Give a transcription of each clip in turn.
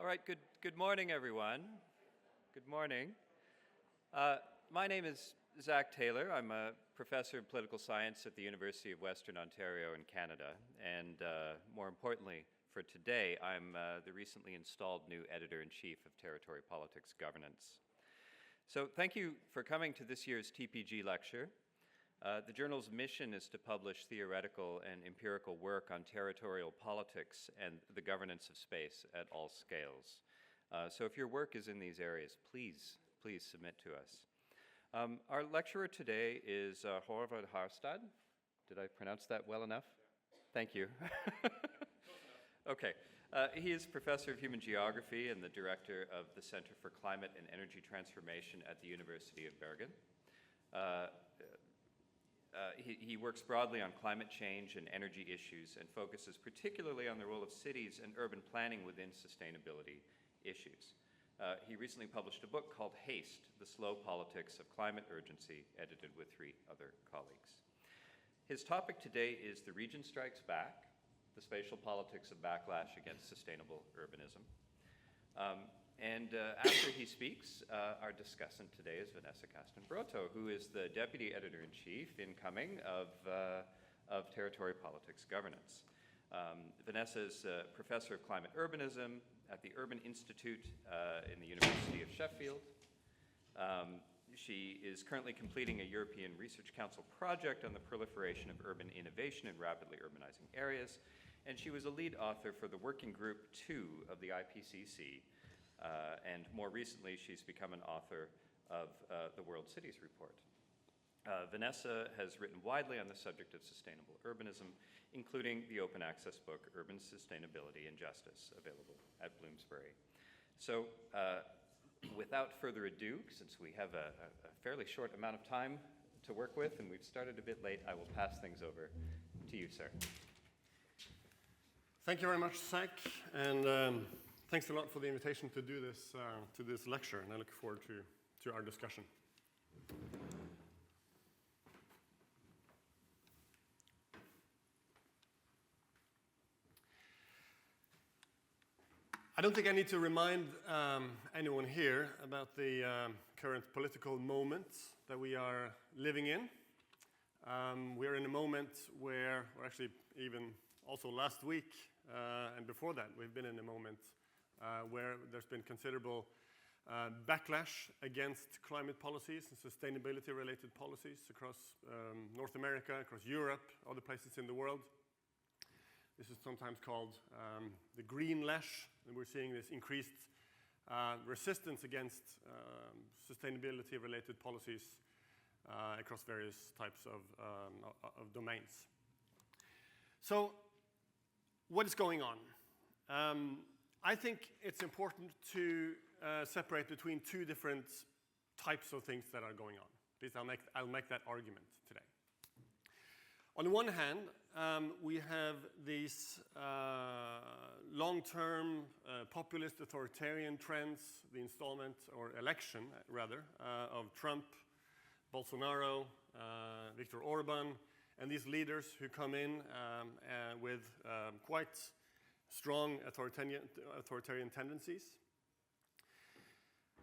All right, good morning, everyone. Good morning. My name is Zack Taylor. I'm a professor of political science at the University of Western Ontario in Canada. And more importantly, for today, I'm the recently installed new editor-in-chief of Territory Politics Governance. So thank you for coming to this year's TPG lecture. The journal's mission is to publish theoretical and empirical work on territorial politics and the governance of space at all scales. So if your work is in these areas, please submit to us. Our lecturer today is Håvard Haarstad. Did I pronounce that well enough? Thank you. Okay. He is professor of human geography and the director of the Center for Climate and Energy Transformation at the University of Bergen. He works broadly on climate change and energy issues and focuses particularly on the role of cities and urban planning within sustainability issues. He recently published a book called Haste, The Slow Politics of Climate Urgency, edited with 3 other colleagues. His topic today is The Region Strikes Back, the spatial politics of backlash against sustainable urbanism. After he speaks, our discussant today is Vanessa Castán Broto, who is the Deputy Editor-in-Chief incoming of Territory Politics Governance. Vanessa is a Professor of Climate Urbanism at the Urban Institute in the University of Sheffield. She is currently completing a European Research Council project on the proliferation of urban innovation in rapidly urbanizing areas, and she was a lead author for the Working Group 2 of the IPCC, and more recently she's become an author of the World Cities Report. Vanessa has written widely on the subject of sustainable urbanism, including the open access book Urban Sustainability and Justice, available at Bloomsbury. So without further ado, since we have a fairly short amount of time to work with and we've started a bit late, I will pass things over to you, sir. Thank you very much, Zack, and thanks a lot for the invitation to do this lecture, and I look forward to our discussion. I don't think I need to remind anyone here about the current political moment that we are living in. We're in a moment where, or actually even also last week and before that, we've been in a moment where there's been considerable backlash against climate policies and sustainability-related policies across North America, across Europe, other places in the world. This is sometimes called the green lash, and we're seeing this increased resistance against sustainability-related policies across various types of domains. So, what is going on? I think it's important to separate between 2 different types of things that are going on. At least I'll make that argument today. On the one hand, we have these long-term populist authoritarian trends, the installment or election, rather, of Trump, Bolsonaro, Viktor Orban, and these leaders who come in with quite strong authoritarian tendencies.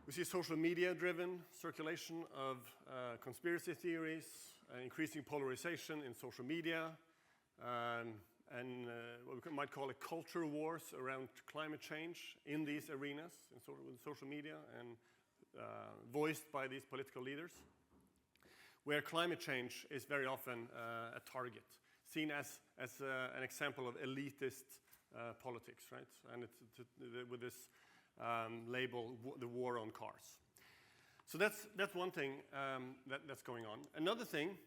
We see social media-driven circulation of conspiracy theories, increasing polarization in social media, and what we might call a culture wars around climate change in these arenas, with social media, and voiced by these political leaders, where climate change is very often a target, seen as an example of elitist politics, right? And it's with this label, the war on cars. So that's one thing that's going on. Another thing,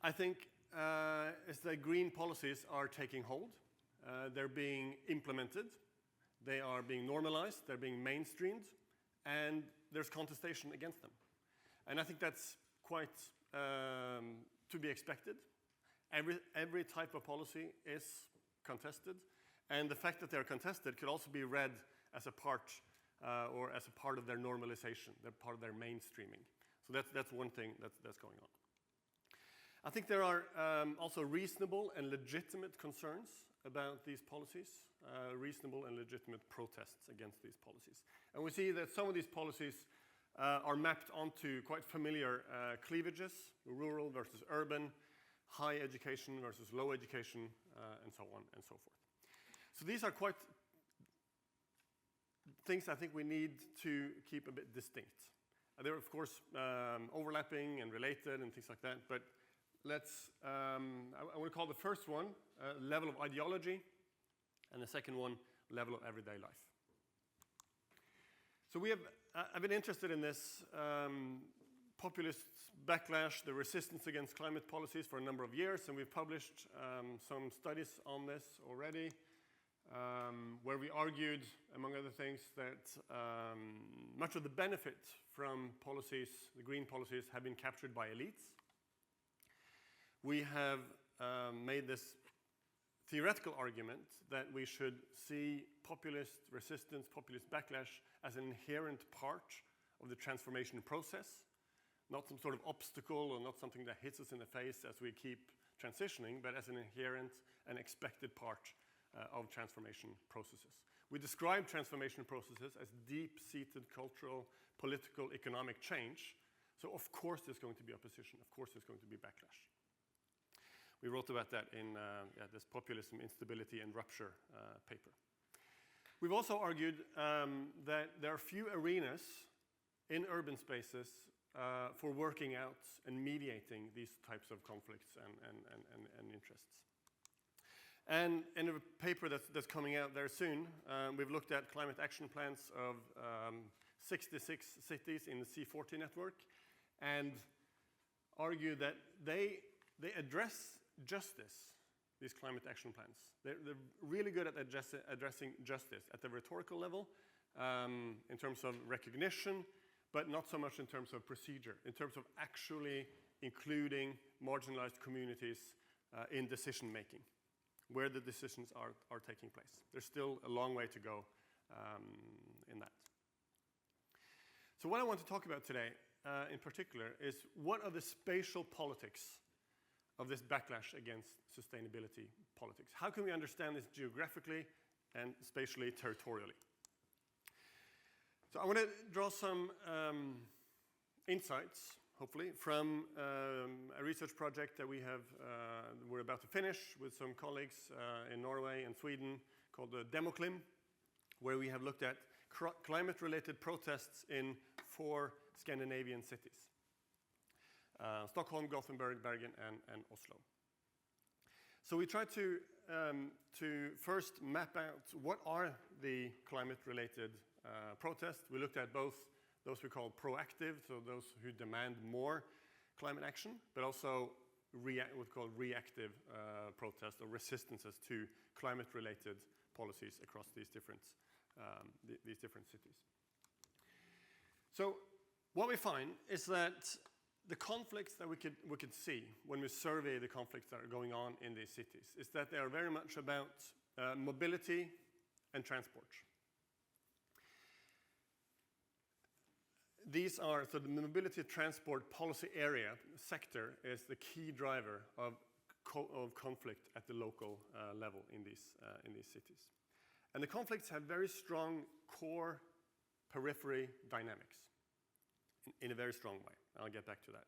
I think, is that green policies are taking hold. They're being implemented. They are being normalized. They're being mainstreamed. And there's contestation against them. And I think that's quite to be expected. Every type of policy is contested. And the fact that they're contested could also be read as a part of their normalization, they're part of their mainstreaming. So that's one thing that's going on. I think there are also reasonable and legitimate concerns about these policies. reasonable and legitimate protests against these policies. And we see that some of these policies are mapped onto quite familiar cleavages, rural versus urban, high education versus low education, and so on and so forth. So these are quite things I think we need to keep a bit distinct. They're, of course, overlapping and related and things like that, but let's, I want to call the first one level of ideology, and the second one level of everyday life. So I've been interested in this populist backlash, the resistance against climate policies for a number of years, and we've published some studies on this already, where we argued, among other things, that much of the benefit from policies, the green policies, have been captured by elites. We have made this theoretical argument that we should see populist resistance, populist backlash as an inherent part of the transformation process, not some sort of obstacle or not something that hits us in the face as we keep transitioning, but as an inherent and expected part of transformation processes. We describe transformation processes as deep-seated cultural, political, economic change. So of course there's going to be opposition. Of course there's going to be backlash. We wrote about that in this Populism, Instability, and Rupture paper. We've also argued that there are few arenas in urban spaces for working out and mediating these types of conflicts and interests. And in a paper that's coming out there soon, we've looked at climate action plans of 66 cities in the C40 network and argue that they address justice, these climate action plans. They're really good at addressing justice at the rhetorical level, in terms of recognition, but not so much in terms of procedure, in terms of actually including marginalized communities in decision making, where the decisions are taking place. There's still a long way to go in that. So what I want to talk about today in particular is what are the spatial politics of this backlash against sustainability politics. How can we understand this geographically and spatially, territorially? So I want to draw some insights, hopefully, from a research project that we're about to finish with some colleagues in Norway and Sweden called the Democlim, where we have looked at climate-related protests in 4 Scandinavian cities. Stockholm, Gothenburg, Bergen, and Oslo. So we tried to first map out what are the climate-related protests. We looked at both those we call proactive, so those who demand more climate action, but also what we call reactive protests or resistances to climate-related policies across these different cities. So what we find is that the conflicts that we could see when we survey the conflicts that are going on in these cities is that they are very much about mobility and transport. These are, so the mobility transport policy area, sector, is the key driver of conflict at the local level in these cities. And the conflicts have very strong core periphery dynamics in a very strong way. I'll get back to that.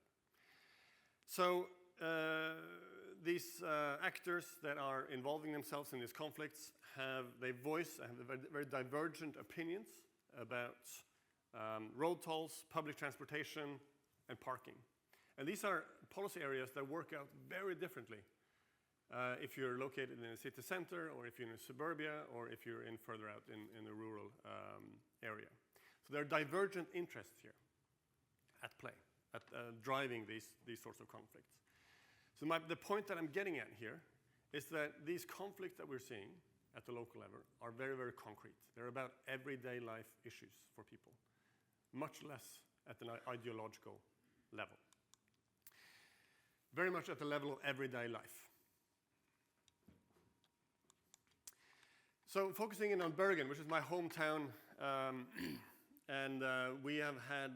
So these actors that are involving themselves in these conflicts have very divergent opinions about road tolls, public transportation, and parking. And these are policy areas that work out very differently if you're located in a city center, or if you're in a suburbia, or if you're in further out in a rural area. So there are divergent interests here at play, at driving these sorts of conflicts. So the point that I'm getting at here is that these conflicts that we're seeing at the local level are very, very concrete. They're about everyday life issues for people, much less at an ideological level. Very much at the level of everyday life. So focusing in on Bergen, which is my hometown, and we have had,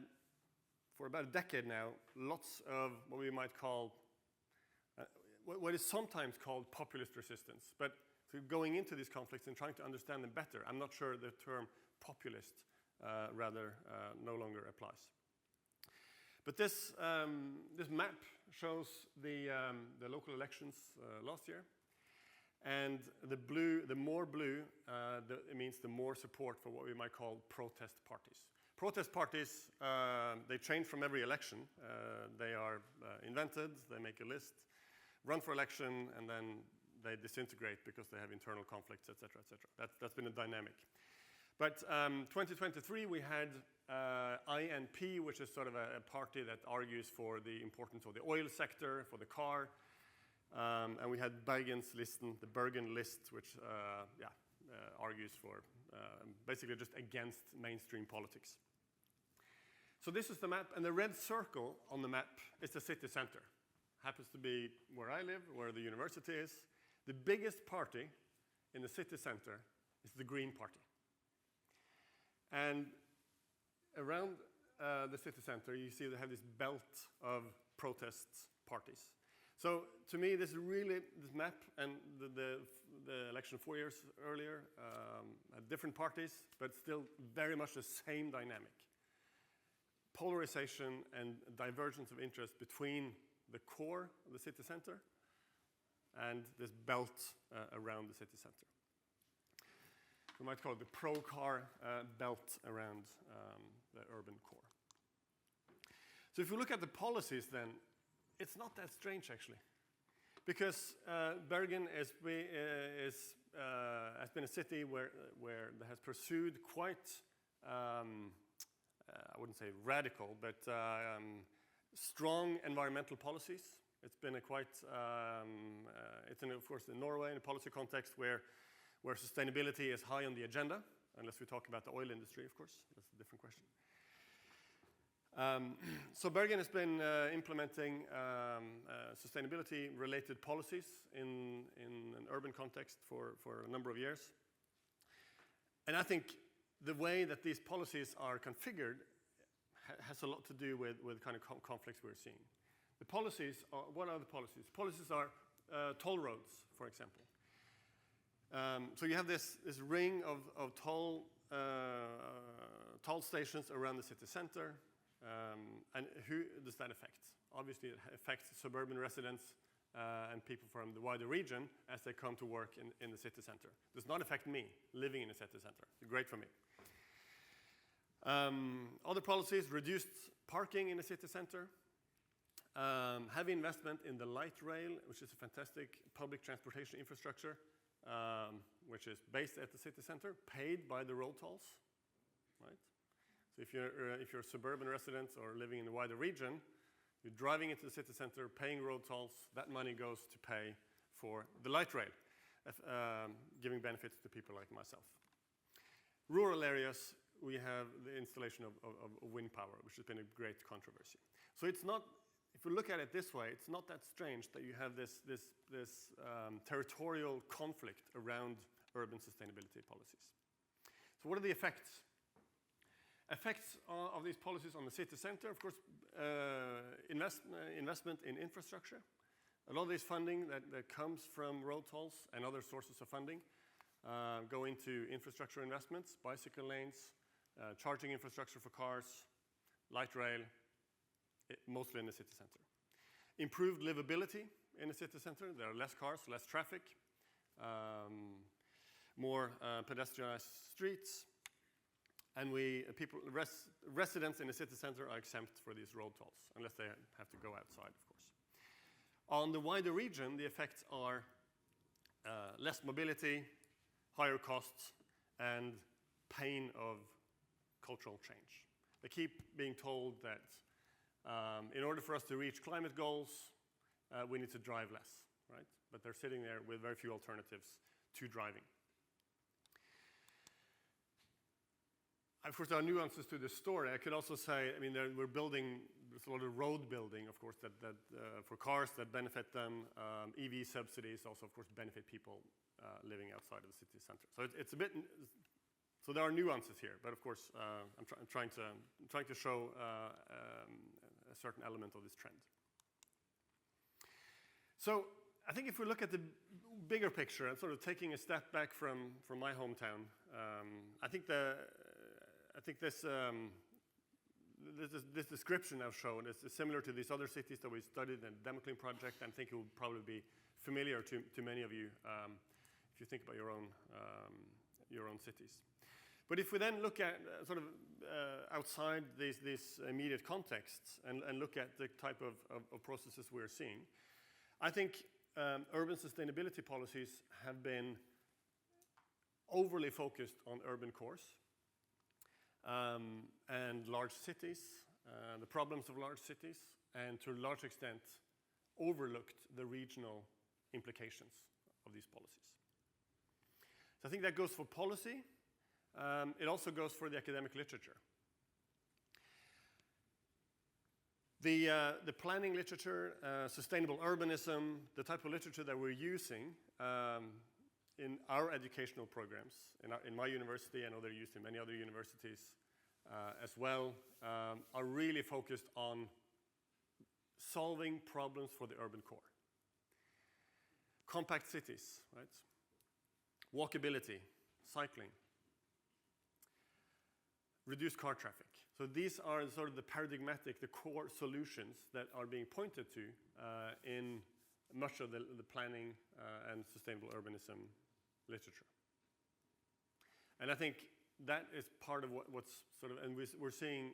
for about a decade now, lots of what we might call, what is sometimes called populist resistance. But So going into these conflicts and trying to understand them better, I'm not sure the term populist no longer applies. But this map shows the local elections last year. And the more blue, it means the more support for what we might call protest parties. Protest parties, they change from every election. They are invented, they make a list, run for election, and then they disintegrate because they have internal conflicts, et cetera, et cetera. That's been a dynamic. But 2023, we had INP, which is sort of a party that argues for the importance of the oil sector, for the car. And we had Bergen's list, the Bergen list, which argues for basically just against mainstream politics. So this is the map, and the red circle on the map is the city center. Happens to be where I live, where the university is. The biggest party in the city center is the Green Party. And around the city center, you see they have this belt of protest parties. So to me, this map and the election 4 years earlier had different parties, but still very much the same dynamic. Polarization and divergence of interest between the core of the city center and this belt around the city center. We might call it the pro-car belt around the urban core. So if you look at the policies then, it's not that strange actually. Because Bergen has been a city where that has pursued quite, I wouldn't say radical, but strong environmental policies. It's been a quite, it's in, of course, in Norway, in a policy context where sustainability is high on the agenda, unless we talk about the oil industry, of course. That's a different question. So Bergen has been implementing sustainability-related policies in an urban context for a number of years. And I think the way that these policies are configured has a lot to do with kind of conflicts we're seeing. The policies are, what are the policies? Policies are toll roads, for example. So you have this ring of toll stations around the city center. And who does that affect? Obviously, it affects suburban residents and people from the wider region as they come to work in the city center. It does not affect me living in the city center. It's great for me. Other policies, reduced parking in the city center. Heavy investment in the light rail, which is a fantastic public transportation infrastructure, which is based at the city center, paid by the road tolls, right? So if you're a suburban resident or living in the wider region, you're driving into the city center, paying road tolls, that money goes to pay for the light rail, giving benefits to people like myself. Rural areas, we have the installation of wind power, which has been a great controversy. So it's not, if you look at it this way, it's not that strange that you have this territorial conflict around urban sustainability policies. So what are the effects? Effects of these policies on the city center, of course, investment in infrastructure. A lot of this funding that comes from road tolls and other sources of funding go into infrastructure investments, bicycle lanes, charging infrastructure for cars, light rail, mostly in the city center. Improved livability in the city center. There are less cars, less traffic, more pedestrianized streets. And residents in the city center are exempt for these road tolls, unless they have to go outside, of course. On the wider region, the effects are less mobility, higher costs, and pain of cultural change. They keep being told that in order for us to reach climate goals, we need to drive less, right? But they're sitting there with very few alternatives to driving. Of course, there are nuances to this story. I could also say, I mean, we're building, there's a lot of road building, of course, that for cars that benefit them. EV subsidies also, of course, benefit people living outside of the city center. So it's a bit, so there are nuances here. But of course, I'm trying to show a certain element of this trend. So I think if we look at the bigger picture and sort of taking a step back from my hometown, I think this description I've shown is similar to these other cities that we studied in the Democlean project, and I think it will probably be familiar to many of you if you think about your own cities. But if we then look at sort of outside these immediate contexts and look at the type of processes we're seeing, I think urban sustainability policies have been overly focused on urban cores and large cities, the problems of large cities, and to a large extent overlooked the regional implications of these policies. So I think that goes for policy. It also goes for the academic literature. The planning literature, sustainable urbanism, the type of literature that we're using in our educational programs, in my university, I know they're used in many other universities as well, are really focused on solving problems for the urban core. Compact cities, right? Walkability, cycling, reduced car traffic. So these are sort of the paradigmatic, the core solutions that are being pointed to in much of the planning and sustainable urbanism literature. And I think that is part of what's sort of, and we're seeing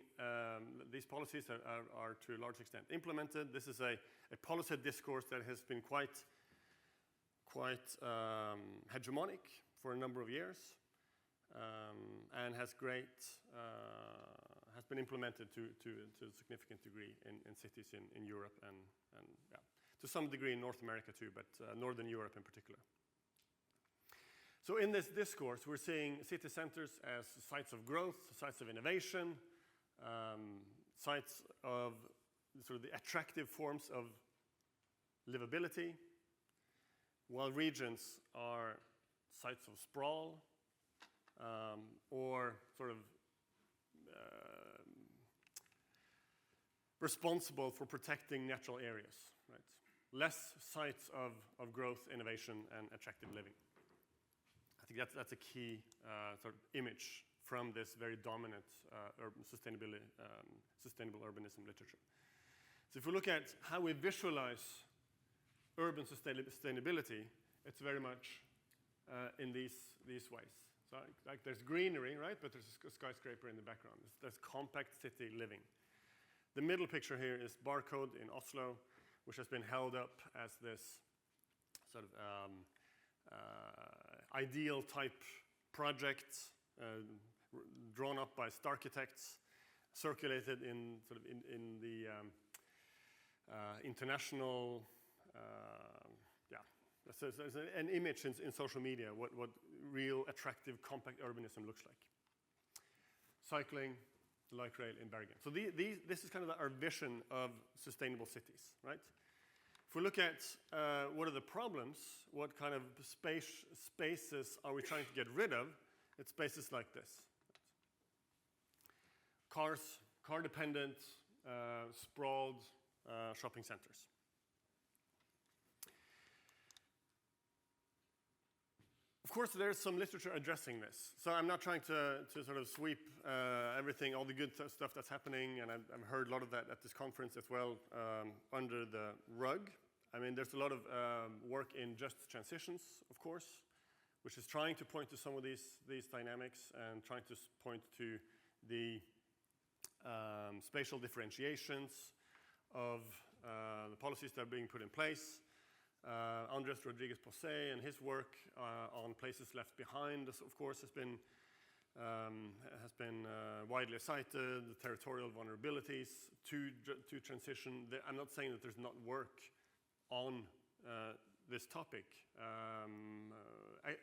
these policies are to a large extent implemented. This is a policy discourse that has been quite hegemonic for a number of years and has been implemented to a significant degree in cities in Europe and yeah, to some degree in North America too, but Northern Europe in particular. So in this discourse, we're seeing city centers as sites of growth, sites of innovation, sites of sort of the attractive forms of livability, while regions are sites of sprawl or sort of responsible for protecting natural areas, right? Less sites of growth, innovation, and attractive living. I think that's a key sort of image from this very dominant sustainable urbanism literature. So if we look at how we visualize urban sustainability, it's very much in these ways. So like there's greenery, right? But there's a skyscraper in the background. There's compact city living. The middle picture here is Barcode in Oslo, which has been held up as this sort of ideal type project drawn up by architects, circulated in sort of in the international. So there's an image in social media what real attractive compact urbanism looks like. Cycling, the light rail in Bergen. So this is kind of our vision of sustainable cities, right? If we look at what are the problems, what kind of spaces are we trying to get rid of, it's spaces like this. Cars, car-dependent, sprawled shopping centers. Of course, there's some literature addressing this. So I'm not trying to sort of sweep everything, all the good stuff that's happening, and I've heard a lot of that at this conference as well, under the rug. I mean, there's a lot of work in just transitions, of course, which is trying to point to some of these dynamics and trying to point to the spatial differentiations of the policies that are being put in place. Andres Rodriguez-Posay and his work on places left behind, of course, has been widely cited. The territorial vulnerabilities to transition. I'm not saying that there's not work on this topic.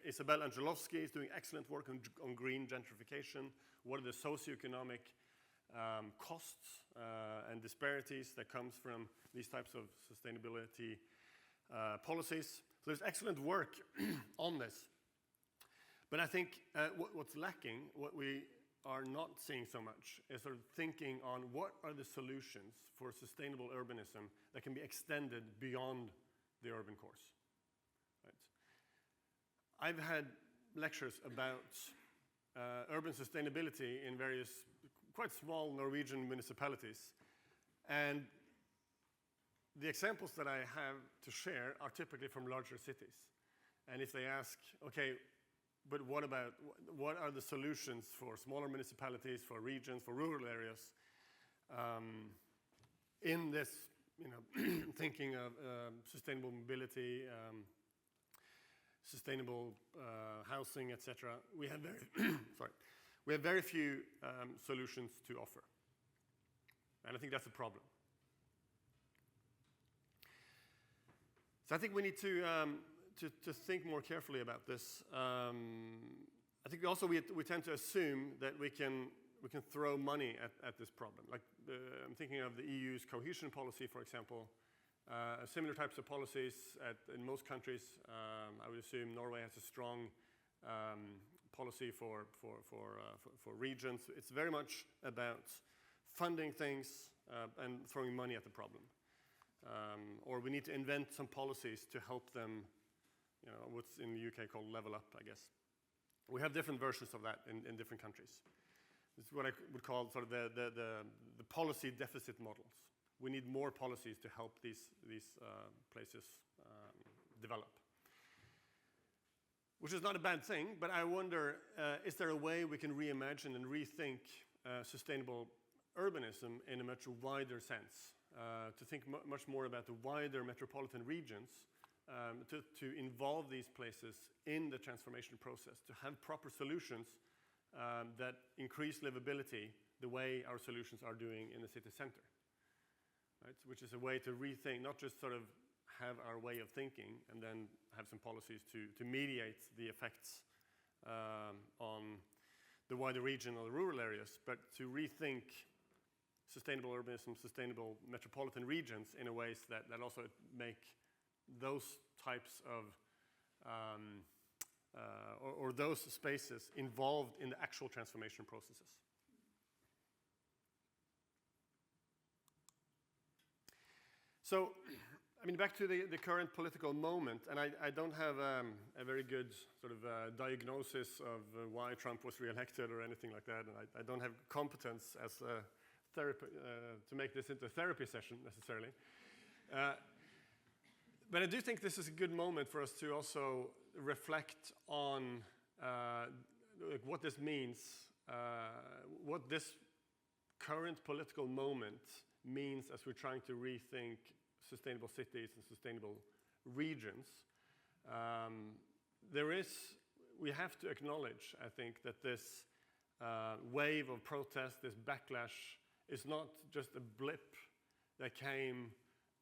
Isabel Angelovsky is doing excellent work on green gentrification. What are the socioeconomic costs and disparities that comes from these types of sustainability policies. So there's excellent work on this. But I think what's lacking, what we are not seeing so much, is sort of thinking on what are the solutions for sustainable urbanism that can be extended beyond the urban cores. I've had lectures about urban sustainability in various quite small Norwegian municipalities. And the examples that I have to share are typically from larger cities. And if they ask, okay, but what are the solutions for smaller municipalities, for regions, for rural areas, in this, thinking of sustainable mobility, sustainable housing, etc. We have very few solutions to offer, and I think that's a problem. So I think we need to think more carefully about this. I think also we tend to assume that we can throw money at this problem. Like I'm thinking of the EU's cohesion policy, for example. Similar types of policies in most countries. I would assume Norway has a strong policy for regions. It's very much about funding things and throwing money at the problem. Or we need to invent some policies to help them, what's in the UK called level up, I guess. We have different versions of that in different countries. This is what I would call sort of the policy deficit models. We need more policies to help these places develop. Which is not a bad thing, but I wonder, is there a way we can reimagine and rethink sustainable urbanism in a much wider sense? To think much more about the wider metropolitan regions, to involve these places in the transformation process, to have proper solutions that increase livability the way our solutions are doing in the city center. Right? Which is a way to rethink, not just sort of have our way of thinking and then have some policies to mediate the effects on the wider region or the rural areas, but to rethink sustainable urbanism, sustainable metropolitan regions in a ways that also make those types of, or those spaces involved in the actual transformation processes. So, I mean, back to the current political moment, and I don't have a very good sort of diagnosis of why Trump was reelected or anything like that, and I don't have competence as a therapy to make this into a therapy session necessarily. But I do think this is a good moment for us to also reflect on what this means, what this current political moment means as we're trying to rethink sustainable cities and sustainable regions. We have to acknowledge, I think, that this wave of protest, this backlash, is not just a blip that came.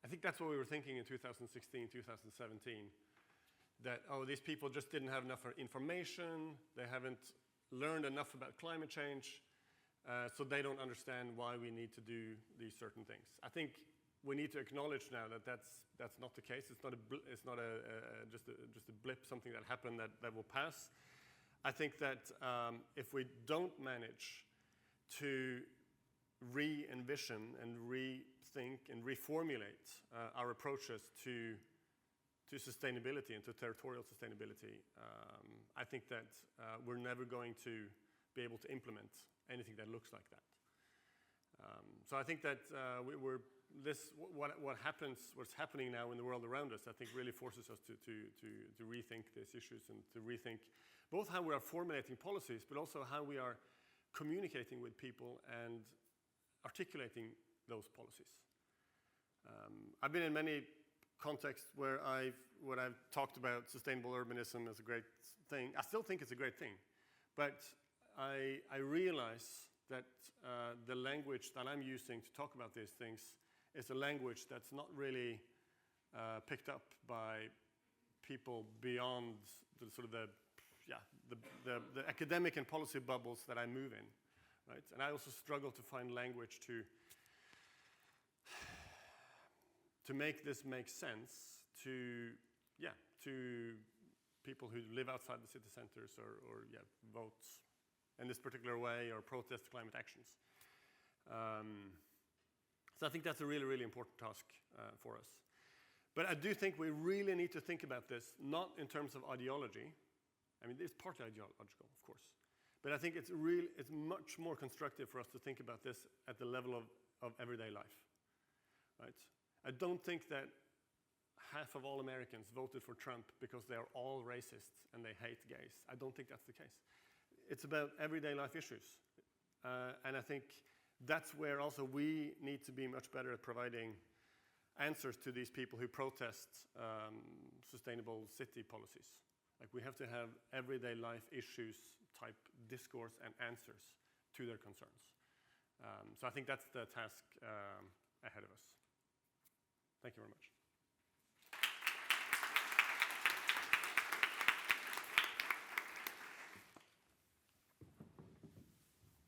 I think that's what we were thinking in 2016, 2017, that, oh, these people just didn't have enough information, they haven't learned enough about climate change, so they don't understand why we need to do these certain things. I think we need to acknowledge now that that's not the case. It's not just a blip, something that happened that will pass. I think that if we don't manage to re-envision and rethink and reformulate our approaches to sustainability and to territorial sustainability, I think that we're never going to be able to implement anything that looks like that. So I think that what's happening now in the world around us, I think really forces us to rethink these issues and to rethink both how we are formulating policies, but also how we are communicating with people and articulating those policies. I've been in many contexts where I've talked about sustainable urbanism as a great thing. I still think it's a great thing, but I realize that the language that I'm using to talk about these things is a language that's not really picked up by people beyond the sort of the academic and policy bubbles that I move in, right? And I also struggle to find language to make this make sense to people who live outside the city centers or vote in this particular way or protest climate actions. So I think that's a really, really important task for us. But I do think we really need to think about this, not in terms of ideology, I mean, it's partly ideological, of course. But I think it's much more constructive for us to think about this at the level of everyday life, right? I don't think that half of all Americans voted for Trump because they are all racists and they hate gays. I don't think that's the case. It's about everyday life issues. And I think that's where also we need to be much better at providing answers to these people who protest sustainable city policies. Like, we have to have everyday life issues type discourse and answers to their concerns. So I think that's the task ahead of us. Thank you very much.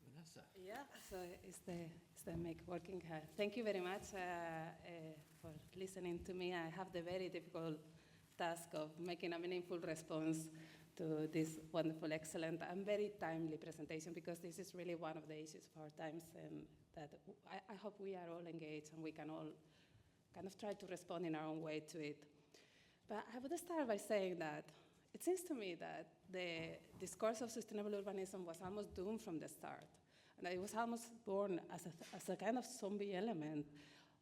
Vanessa. Yeah, so is the mic working? Thank you very much for listening to me. I have the very difficult task of making a meaningful response to this wonderful, excellent, and very timely presentation, because this is really one of the issues of our times, and that I hope we are all engaged and we can all kind of try to respond in our own way to it. But I would start by saying that it seems to me that the discourse of sustainable urbanism was almost doomed from the start, and it was almost born as a kind of zombie element.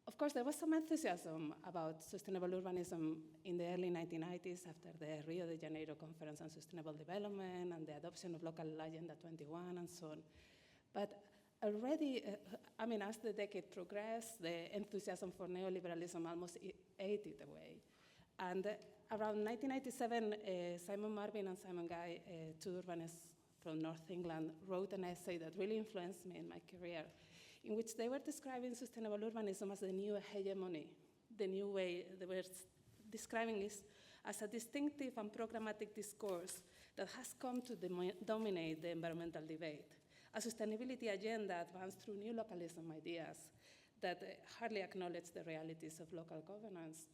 Of course, there was some enthusiasm about sustainable urbanism in the early 1990s after the Rio de Janeiro Conference on Sustainable Development and the adoption of local Agenda 21 and so on. But already, as the decade progressed, the enthusiasm for neoliberalism almost ate it away. And around 1997, Simon Marvin and Simon Guy, two urbanists from North England, wrote an essay that really influenced me in my career, in which they were describing sustainable urbanism as the new hegemony, the new way. They were describing this as a distinctive and programmatic discourse that has come to dominate the environmental debate, a sustainability agenda advanced through new localism ideas that hardly acknowledge the realities of local governance.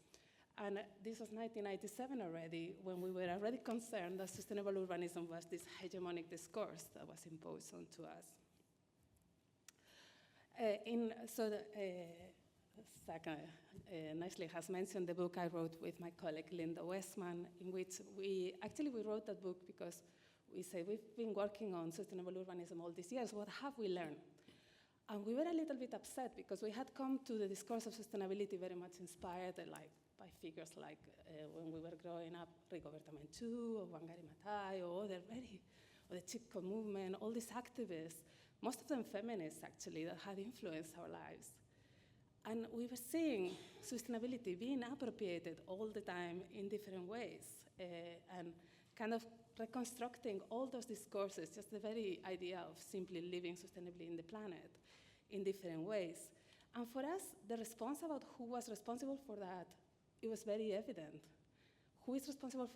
And this was 1997 already, when we were already concerned that sustainable urbanism was this hegemonic discourse that was imposed onto us. Zack nicely has mentioned the book I wrote with my colleague Linda Westman, in which we wrote that book because we say we've been working on sustainable urbanism all these years. What have we learned? And we were a little bit upset because we had come to the discourse of sustainability very much inspired by figures like when we were growing up, Rigoberta Menchú, or Wangari Maathai, or the Chipko movement, all these activists, most of them feminists actually, that had influenced our lives. And we were seeing sustainability being appropriated all the time in different ways, and kind of reconstructing all those discourses, just the very idea of simply living sustainably in the planet in different ways. And for us, the response about who was responsible for that, it was very evident. Who is responsible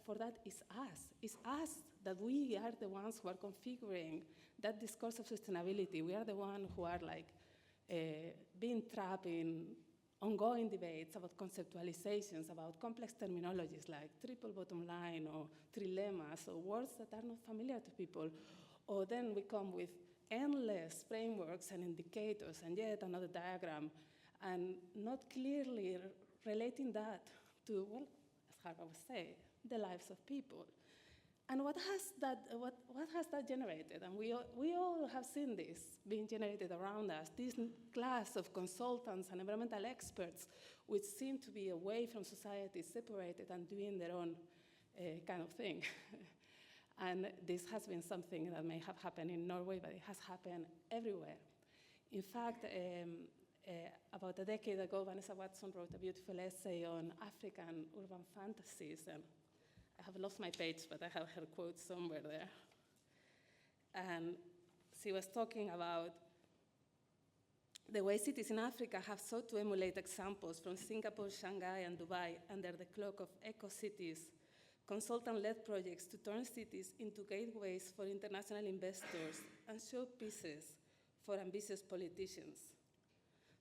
for that is us. It's us, that we are the ones who are configuring that discourse of sustainability. We are the ones who are being trapped in ongoing debates about conceptualizations, about complex terminologies like triple bottom line or trilemmas, or words that are not familiar to people. Or then we come with endless frameworks and indicators and yet another diagram, and not clearly relating that to, well, as Håvard was saying, the lives of people. And what has that generated? And we all have seen this being generated around us, this class of consultants and environmental experts, which seem to be away from society, separated and doing their own kind of thing. And this has been something that may have happened in Norway, but it has happened everywhere. In fact, about a decade ago, Vanessa Watson wrote a beautiful essay on African urban fantasies, and I have lost my page, but I have her quote somewhere there. And she was talking about the way cities in Africa have sought to emulate examples from Singapore, Shanghai, and Dubai under the cloak of eco-cities, consultant-led projects to turn cities into gateways for international investors and showpieces for ambitious politicians.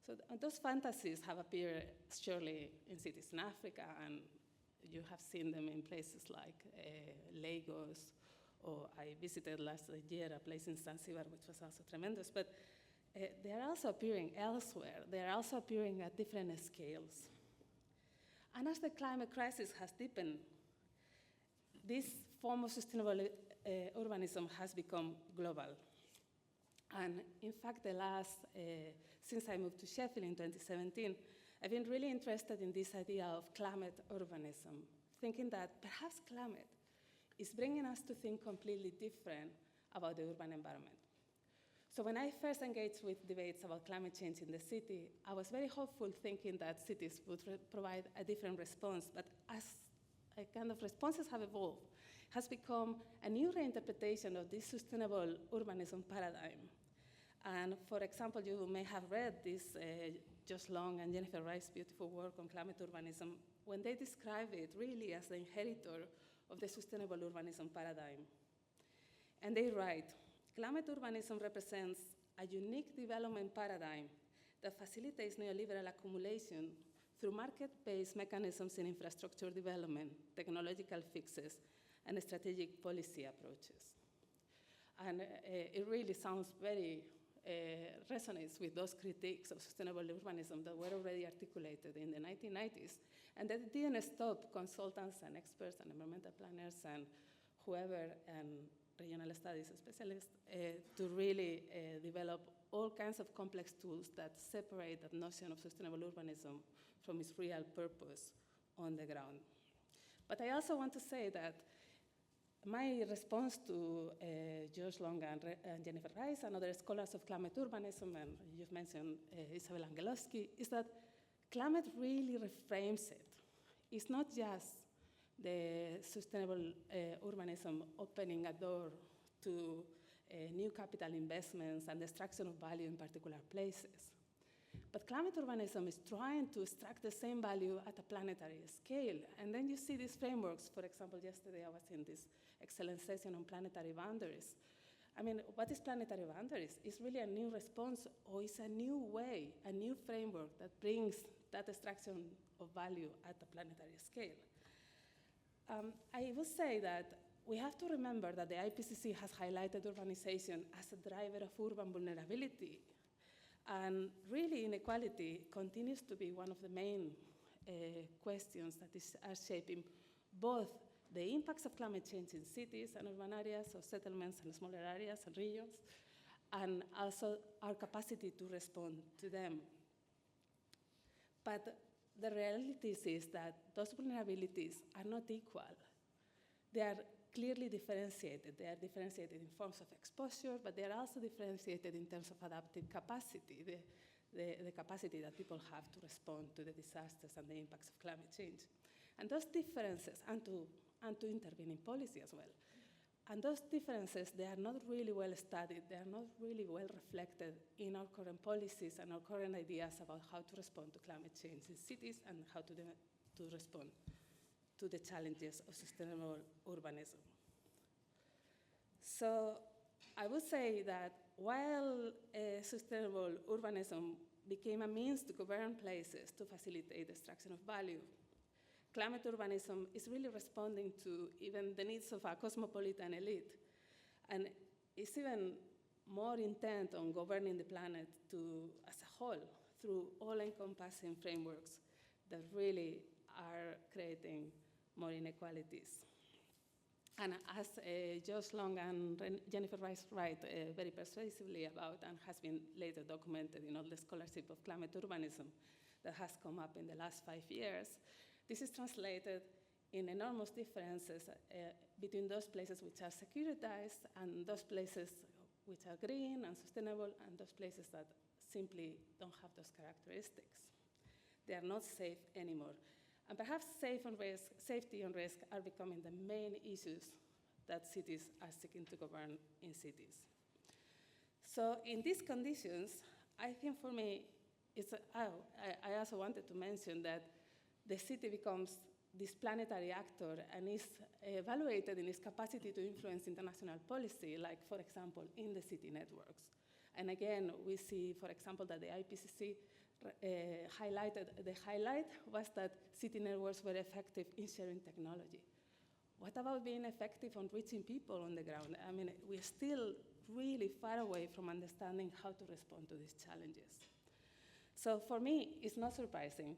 So those fantasies have appeared surely in cities in Africa, and you have seen them in places like Lagos, or I visited last year a place in Zanzibar, which was also tremendous. But they are also appearing elsewhere. They are also appearing at different scales. And as the climate crisis has deepened, these form of sustainable urbanism has become global. And in fact, since I moved to Sheffield in 2017, I've been really interested in this idea of climate urbanism, thinking that perhaps climate is bringing us to think completely different about the urban environment. So when I first engaged with debates about climate change in the city, I was very hopeful, thinking that cities would provide a different response. But as responses have evolved, it has become a new reinterpretation of this sustainable urbanism paradigm. And for example, you may have read this Josh Long and Jennifer Rice's beautiful work on climate urbanism, when they describe it really as the inheritor of the sustainable urbanism paradigm. And they write, climate urbanism represents a unique development paradigm that facilitates neoliberal accumulation through market-based mechanisms in infrastructure development, technological fixes, and strategic policy approaches. And it really sounds very resonates with those critiques of sustainable urbanism that were already articulated in the 1990s, and that didn't stop consultants and experts and environmental planners and whoever and regional studies specialists to really develop all kinds of complex tools that separate that notion of sustainable urbanism from its real purpose on the ground. But I also want to say that my response to Josh Long and Jennifer Rice and other scholars of climate urbanism, and you've mentioned Isabel Angelowski, is that climate really reframes it. It's not just the sustainable urbanism opening a door to new capital investments and destruction of value in particular places. But climate urbanism is trying to extract the same value at a planetary scale. And then you see these frameworks. For example, yesterday I was in this excellent session on planetary boundaries. I mean, what is planetary boundaries? It's really a new response, or it's a new way, a new framework that brings that extraction of value at a planetary scale. I would say that we have to remember that the IPCC has highlighted urbanization as a driver of urban vulnerability. And really, inequality continues to be one of the main questions that are shaping both the impacts of climate change in cities and urban areas, or settlements and smaller areas and regions, and also our capacity to respond to them. But the reality is that those vulnerabilities are not equal. They are clearly differentiated. They are differentiated in forms of exposure, but they are also differentiated in terms of adaptive capacity, the capacity that people have to respond to the disasters and the impacts of climate change. And those differences, and to intervene in policy as well. And those differences, they are not really well studied. They are not really well reflected in our current policies and our current ideas about how to respond to climate change in cities and how to respond to the challenges of sustainable urbanism. So I would say that while sustainable urbanism became a means to govern places to facilitate the extraction of value, climate urbanism is really responding to even the needs of a cosmopolitan elite. And it's even more intent on governing the planet as a whole through all-encompassing frameworks that really are creating more inequalities. And as Josh Long and Jennifer Rice write very persuasively about, and has been later documented in all the scholarship of climate urbanism that has come up in the last 5 years, this is translated in enormous differences between those places which are securitized and those places which are green and sustainable, and those places that simply don't have those characteristics. They are not safe anymore. And perhaps safety and risk are becoming the main issues that cities are seeking to govern in cities. So in these conditions, I think for me, I also wanted to mention that the city becomes this planetary actor and is evaluated in its capacity to influence international policy, like, for example, in the city networks. And again, we see, for example, that the IPCC the highlight was that city networks were effective in sharing technology. What about being effective on reaching people on the ground? I mean, we're still really far away from understanding how to respond to these challenges. So for me, it's not surprising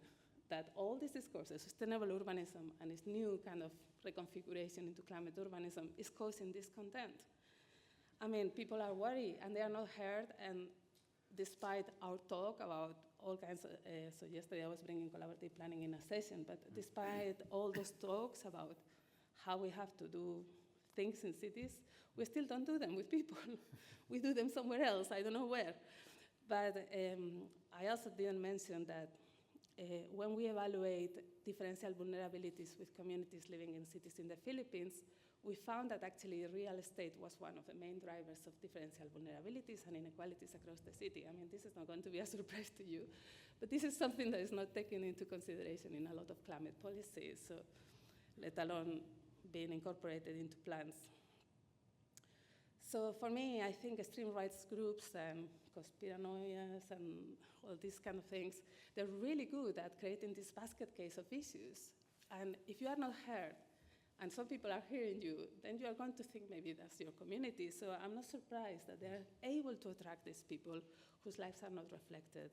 that all these discourses, sustainable urbanism and its new kind of reconfiguration into climate urbanism, is causing discontent. I mean, people are worried and they are not heard, and despite our talk about all kinds of, so yesterday I was bringing collaborative planning in a session, but despite all those talks about how we have to do things in cities, we still don't do them with people. We do them somewhere else, I don't know where. But I also didn't mention that when we evaluate differential vulnerabilities with communities living in cities in the Philippines, we found that actually real estate was one of the main drivers of differential vulnerabilities and inequalities across the city. I mean, this is not going to be a surprise to you, but this is something that is not taken into consideration in a lot of climate policies, so let alone being incorporated into plans. So for me, I think extreme rights groups and conspiranoias and all these kind of things, they're really good at creating this basket case of issues. And if you are not heard, and some people are hearing you, then you are going to think maybe that's your community. So I'm not surprised that they're able to attract these people whose lives are not reflected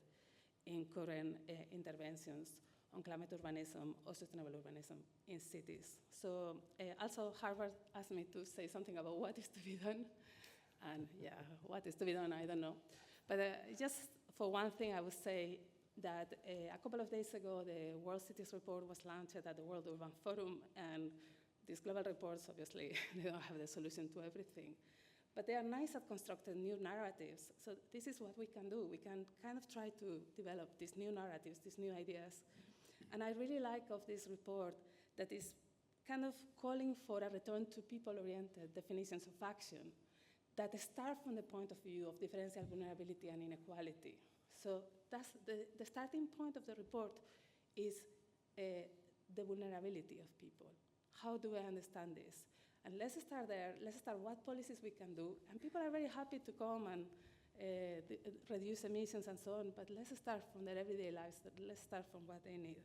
in current interventions on climate urbanism or sustainable urbanism in cities. So also Harvard asked me to say something about what is to be done. And yeah, what is to be done, I don't know. But just for one thing, I would say that a couple of days ago, the World Cities Report was launched at the World Urban Forum, and these global reports, obviously, they don't have the solution to everything. But they are nice at constructing new narratives. So this is what we can do. We can kind of try to develop these new narratives, these new ideas. And I really like of this report that is kind of calling for a return to people-oriented definitions of action that start from the point of view of differential vulnerability and inequality. So that's the starting point of the report is the vulnerability of people. How do I understand this? And let's start there. Let's start what policies we can do. And people are very happy to come and reduce emissions and so on, but let's start from their everyday lives. Let's start from what they need.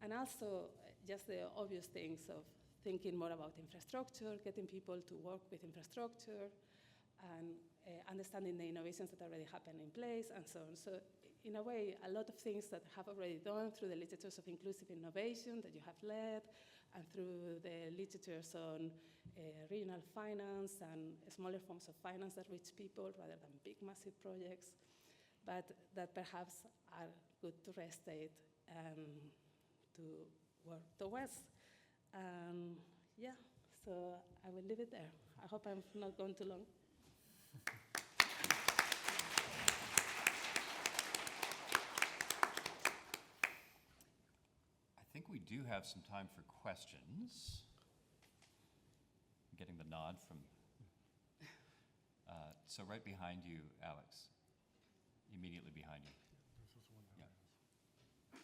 And also, just the obvious things of thinking more about infrastructure, getting people to work with infrastructure, and understanding the innovations that already happen in place, and so on. So in a way, a lot of things that have already done through the literatures of inclusive innovation that you have led, and through the literatures on regional finance and smaller forms of finance that reach people rather than big, massive projects, but that perhaps are good to restate and to work towards. Yeah, so I will leave it there. I hope I'm not going too long. I think we do have some time for questions. I'm getting the nod from, so right behind you, Alex, immediately behind you.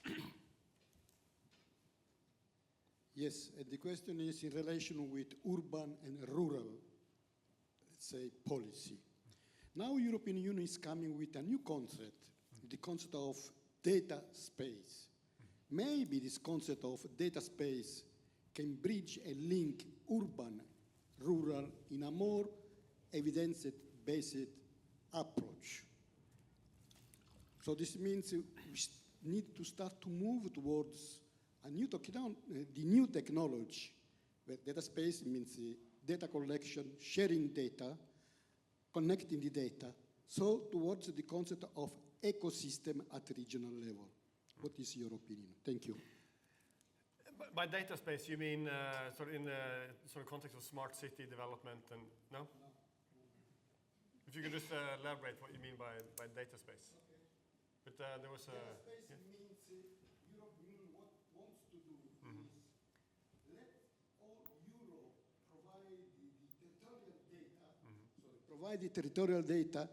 Yeah. Yes, the question is in relation with urban and rural, let's say, policy. Now European Union is coming with a new concept, the concept of data space. Maybe this concept of data space can bridge and link urban, rural in a more evidence-based approach. So this means we need to start to move towards a new the new technology, where data space means data collection, sharing data, connecting the data, so towards the concept of ecosystem at regional level. What is your opinion? Thank you. By data space, you mean sort of in the sort of context of smart city development and, no? If you could just elaborate what you mean by data space. Okay. But there was a... Data space means Europe what wants to do is let all Europe provide the territorial data, so provide the territorial data,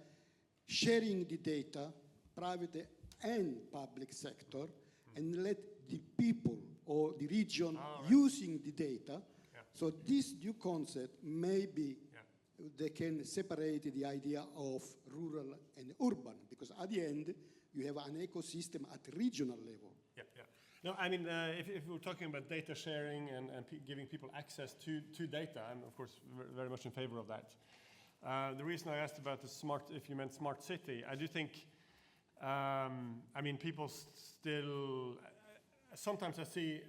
sharing the data, private and public sector, and let the people or the region using the data. Yeah. So this new concept maybe they can separate the idea of rural and urban, because at the end you have an ecosystem at regional level. Yeah, yeah. No, I mean, if we're talking about data sharing and giving people access to data, I'm of course very much in favor of that. The reason I asked about the if you meant smart city, I do think, I mean, people still sometimes I see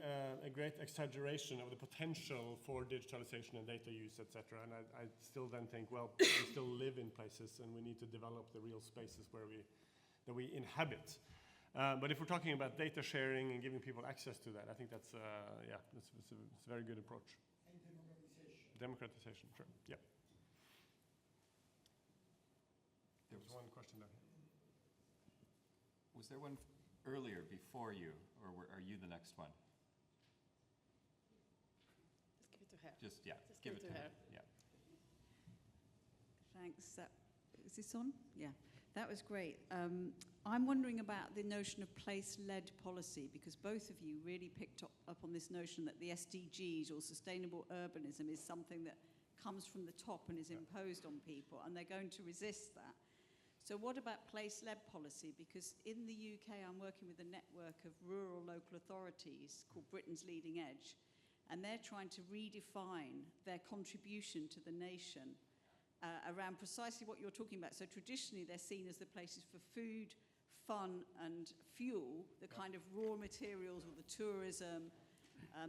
a great exaggeration of the potential for digitalization and data use, etc. And I still then think, well, we still live in places, and we need to develop the real spaces that we inhabit. But if we're talking about data sharing and giving people access to that, I think that's it's a very good approach. And democratization. Democratization, sure. Yeah. There was one question down here. Was there one earlier before you, or are you the next one? Just give it to her. Just give it to her. Yeah. Thanks. Is this on? Yeah, that was great. I'm wondering about the notion of place-led policy, because both of you really picked up on this notion that the SDGs or sustainable urbanism is something that comes from the top and is imposed on people, and they're going to resist that. So what about place-led policy? Because in the UK, I'm working with a network of rural local authorities called Britain's Leading Edge, and they're trying to redefine their contribution to the nation around precisely what you're talking about. So traditionally, they're seen as the places for food, fun, and fuel, the kind of raw materials or the tourism,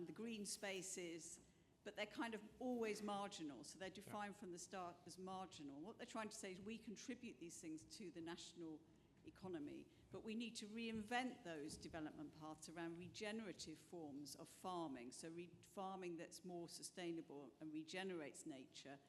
the green spaces, but they're kind of always marginal. So they're defined from the start as marginal. What they're trying to say is we contribute these things to the national economy, but we need to reinvent those development paths around regenerative forms of farming. So farming that's more sustainable and regenerates nature,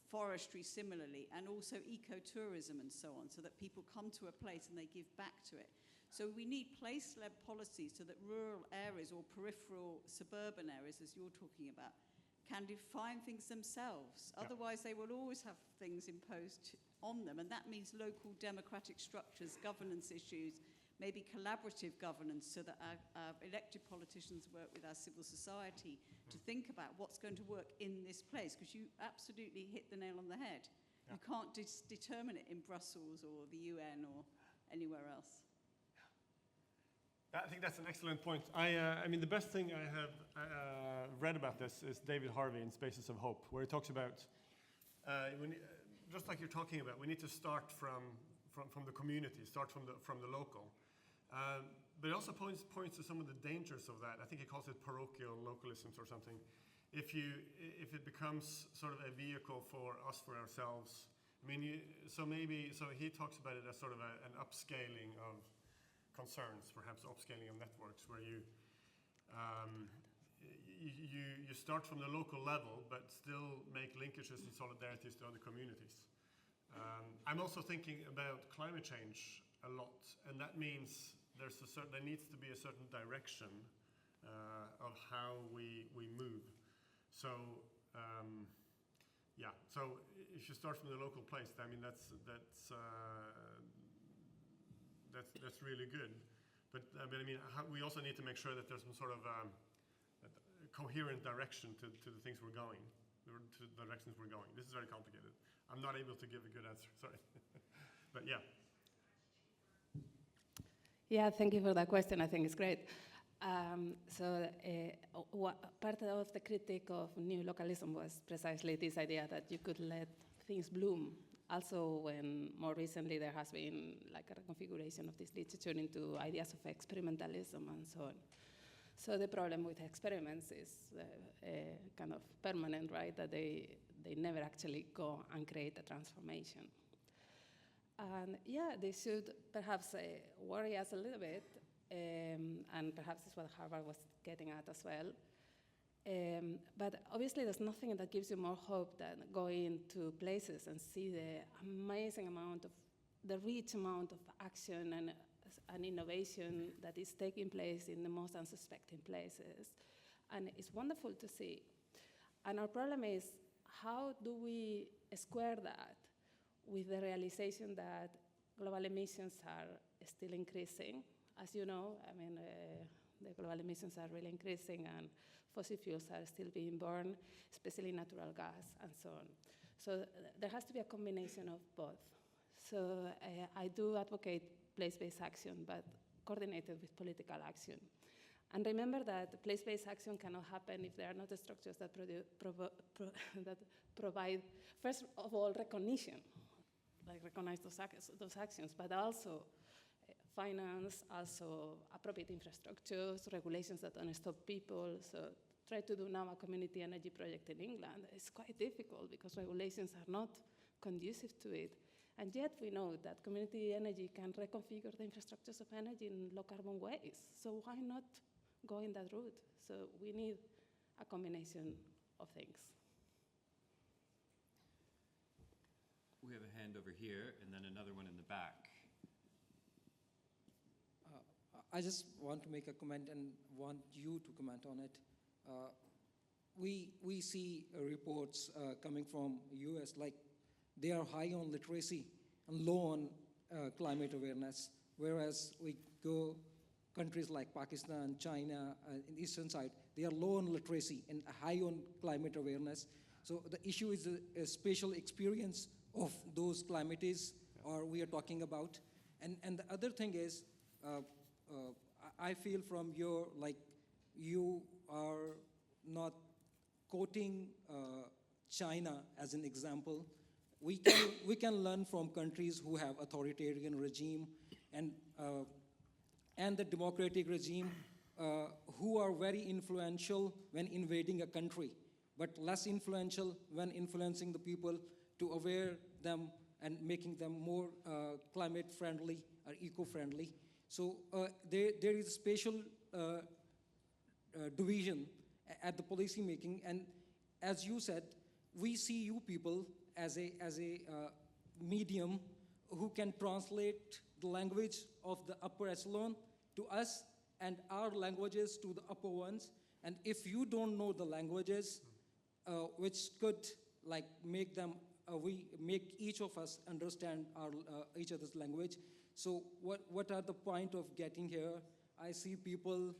forestry similarly, and also ecotourism and so on, so that people come to a place and they give back to it. So we need place-led policies so that rural areas or peripheral suburban areas, as you're talking about, can define things themselves. Yeah. Otherwise, they will always have things imposed on them, and that means local democratic structures, governance issues, maybe collaborative governance, so that our elected politicians work with our civil society to think about what's going to work in this place, because you absolutely hit the nail on the head. Yeah. You can't determine it in Brussels or the UN or anywhere else. I think that's an excellent point. I mean, the best thing I have read about this is David Harvey in Spaces of Hope, where he talks about, just like you're talking about, we need to start from the community, start from the local. But it also points to some of the dangers of that. I think he calls it parochial localisms or something. If it becomes sort of a vehicle for us, for ourselves. I mean, so he talks about it as sort of an upscaling of concerns, perhaps upscaling of networks, where you start from the local level, but still make linkages and solidarities to other communities. I'm also thinking about climate change a lot, and that means there needs to be a certain direction of how we move. So so if you start from the local place, I mean that's really good. But I mean, we also need to make sure that there's some sort of coherent direction to the things we're going, to the directions we're going. This is very complicated. I'm not able to give a good answer, sorry. But yeah. Yeah, thank you for that question. I think it's great. Part of the critique of new localism was precisely this idea that you could let things bloom. Also, when more recently there has been like a reconfiguration of this literature into ideas of experimentalism and so on. So the problem with experiments is kind of permanent, right? That they never actually go and create a transformation. And yeah, they should perhaps worry us a little bit, and perhaps it's what Harvard was getting at as well. But obviously there's nothing that gives you more hope than going to places and see the amazing amount of, the rich amount of action and innovation that is taking place in the most unsuspecting places. And it's wonderful to see. And our problem is, how do we square that with the realization that global emissions are still increasing? As you know, I mean, the global emissions are really increasing, and fossil fuels are still being burned, especially natural gas and so on. So there has to be a combination of both. So I do advocate place-based action, but coordinated with political action. And remember that place-based action cannot happen if there are not the structures that provide, first of all, recognition, like recognize those actions, but also finance, also appropriate infrastructures, regulations that don't stop people. So try to do now a community energy project in England. It's quite difficult because regulations are not conducive to it. And yet we know that community energy can reconfigure the infrastructures of energy in low carbon ways. So why not go in that route? So we need a combination of things. We have a hand over here, and then another one in the back. I just want to make a comment and want you to comment on it. We see reports coming from US, like they are high on literacy and low on climate awareness, whereas we go countries like Pakistan, China, in the eastern side, they are low on literacy and high on climate awareness. So the issue is a spatial experience of those climates or we are talking about. And the other thing is, I feel from your, like, you are not quoting China as an example. We can learn from countries who have authoritarian regime and the democratic regime who are very influential when invading a country, but less influential when influencing the people to aware them and making them more climate friendly or eco-friendly. So there is spatial division at the policy making, and as you said, we see you people as a medium who can translate the language of the upper echelon to us and our languages to the upper ones. And if you don't know the languages, which could like make them, we make each of us understand our each other's language. So what are the point of getting here? I see people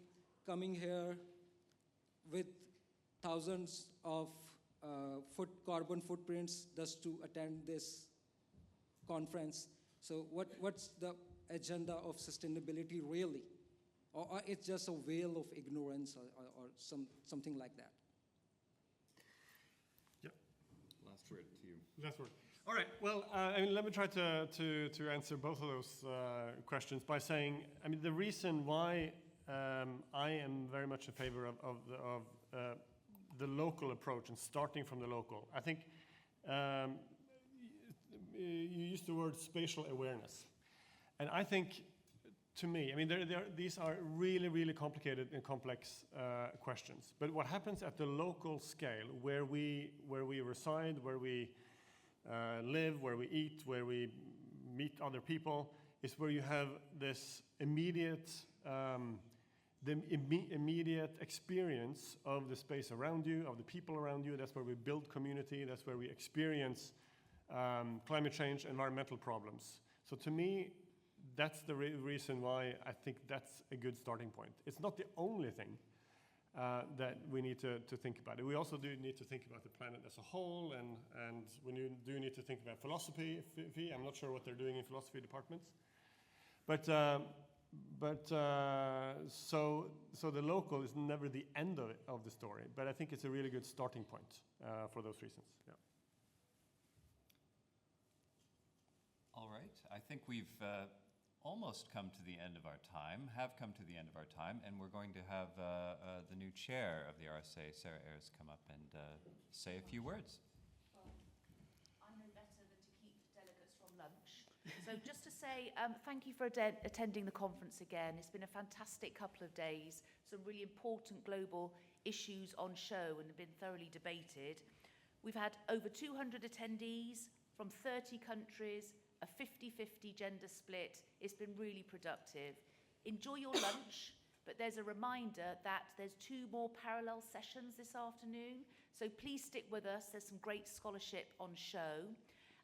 coming here with thousands of carbon footprints just to attend this conference. So what's the agenda of sustainability really? Or it's just a veil of ignorance or something like that? Yeah. Last word to you. Last word. All right. Well, I mean, let me try to answer both of those questions by saying, I mean, the reason why I am very much in favor of the local approach and starting from the local. I think you used the word spatial awareness, and I think, to me, I mean, these are really, really complicated and complex questions. But what happens at the local scale, where we reside, where we live, where we eat, where we meet other people, is where you have this immediate, immediate experience of the space around you, of the people around you. That's where we build community. That's where we experience climate change, environmental problems. So to me, that's the reason why I think that's a good starting point. It's not the only thing that we need to think about. We also do need to think about the planet as a whole, and we do need to think about philosophy. I'm not sure what they're doing in philosophy departments. So the local is never the end of the story, but I think it's a really good starting point for those reasons. Yeah. All right. I think we've almost come to the end of our time, and we're going to have the new chair of the RSA, Sarah Ayres, come up and say a few words. I'm no better than to keep delegates from lunch. So just to say thank you for attending the conference again. It's been a fantastic couple of days. Some really important global issues on show and have been thoroughly debated. We've had over 200 attendees from 30 countries, a 50-50 gender split. It's been really productive. Enjoy your lunch, but there's a reminder that there's 2 more parallel sessions this afternoon, so please stick with us. There's some great scholarship on show.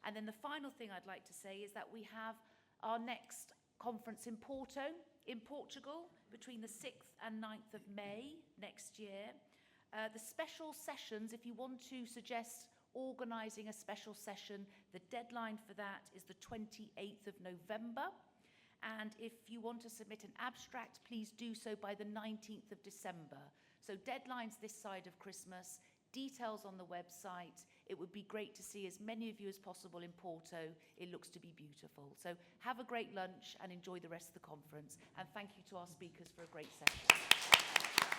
And then the final thing I'd like to say is that we have our next conference in Porto, in Portugal, between the 6th and 9th of May next year. The special sessions, if you want to suggest organising a special session, the deadline for that is the 28th of November. And if you want to submit an abstract, please do so by the 19th of December. So deadlines this side of Christmas, details on the website. It would be great to see as many of you as possible in Porto. It looks to be beautiful. So have a great lunch and enjoy the rest of the conference. And thank you to our speakers for a great session.